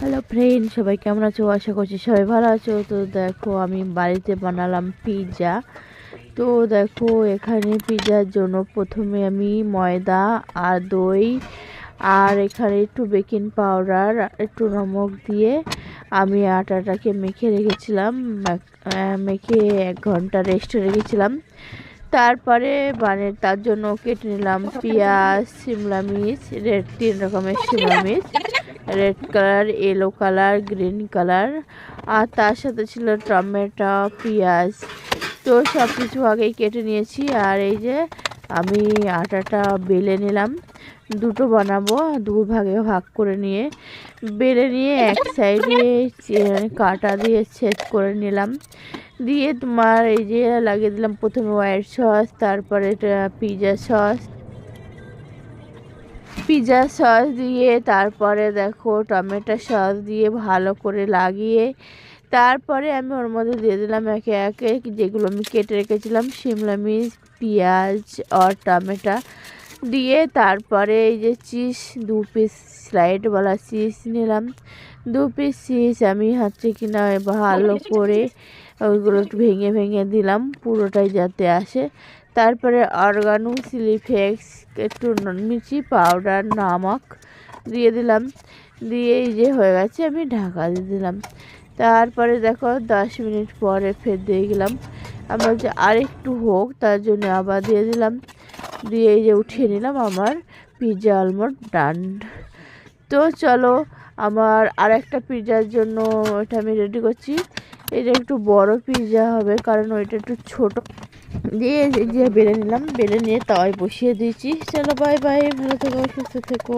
Hello friend, সবাই কেমন আছো? আশা করছি সবাই ভালো আছো। তো দেখো, আমি বাড়িতে বানালাম পিৎজা। তো দেখো, এখানে পিৎজার জন্য প্রথমে আমি ময়দা আর দই আর এখানে একটু বেকিং পাউডার, একটু নমক দিয়ে আমি আটাটাকে মেখে রেখেছিলাম। মেখে 1 ঘন্টা রেস্টে রেখেছিলাম। তারপরে তার জন্য কেটে নিলাম পেঁয়াজ, শিমলা মির্চ, 3 রকমের শিমলা মির্চ, red colour, yellow colour, green colour, আর তার সাথে ছিল টমেটো, পেঁয়াজ। তো সব কিছু আগেই কেটে নিয়েছি। আর এই যে আমি আটাটা বেলে নিলাম, দুটো বানাবো, ভাগে ভাগ করে নিয়ে বেলে নিয়ে এক সাইডে কাঁটা দিয়ে ছেদ করে নিলাম। দিয়ে তোমার এই যে লাগিয়ে দিলাম প্রথমে হোয়াইট সস, তারপরে পিৎজা সস দিয়ে, তারপরে দেখো টমেটো সস দিয়ে ভালো করে লাগিয়ে, তারপরে আমি ওর মধ্যে দিয়ে দিলাম একে একে যেগুলো আমি কেটে রেখেছিলাম শিমলা মির্চ, পেঁয়াজ আর টমেটো দিয়ে, তারপরে এই যে চিজ 2 পিস স্লাইডওয়ালা চিজ নিলাম। 2 পিস চিজ আমি কিনা ভালো করে ওইগুলো একটু ভেঙে ভেঙে দিলাম পুরোটাই যাতে আসে। তারপরে অরগানো, চিলি ফ্লেক্স, একটু মির্চি পাউডার, নমক দিয়ে দিলাম। দিয়ে এই যে হয়ে গেছে, আমি ঢাকা দিয়ে দিলাম। তারপরে দেখো 10 মিনিট পরে ফের দিয়ে গেলাম। আমি বলছি আরেকটু হোক, তার জন্য আবার দিয়ে দিলাম। দিয়ে এই যে উঠিয়ে নিলাম, আমার পিৎজা অলমোস্ট ডান। তো চলো, আমার আর একটা পিৎজার জন্য ওটা আমি রেডি করছি। এটা একটু বড় পিৎজা হবে, কারণ ওইটা একটু ছোট। দিয়ে যে বেলে নিলাম, বেলে নিয়ে তাওয়ায় বসিয়ে দিয়েছি। চলো বাই বাই, ভালো থেকো, সুস্থ থেকো।